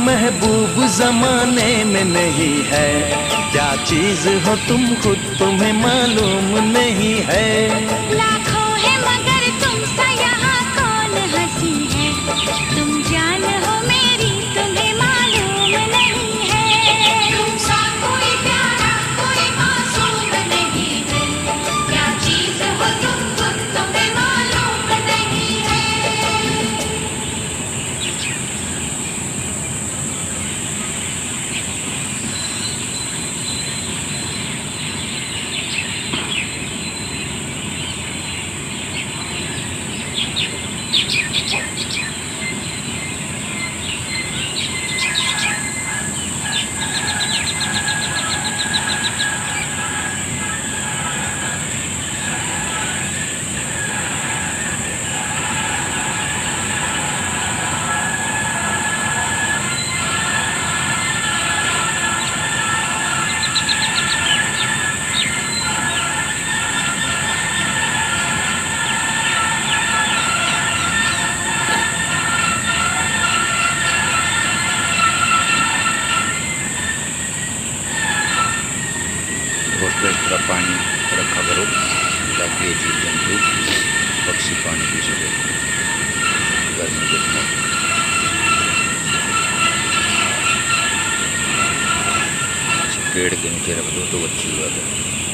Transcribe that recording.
महबूब जमाने में नहीं है। क्या चीज हो तुम खुद तुम्हें मालूम नहीं है। लाखों है मगर तुम सा यहाँ कौन हंसी है। तुम जान हो मेरी तुम्हें मालूम नहीं है। तुम सा कोई प्यारा कोई मासूम नहीं है। क्या चीज हो तुम खुद तुम्हें मालूम नहीं है। दोस्तों इस तरह पानी रखा करो ताकि ये जीव जंतु पक्षी पानी पी सके गर्मी के दिनों। पेड़ के नीचे रख दो तो अच्छी बात है।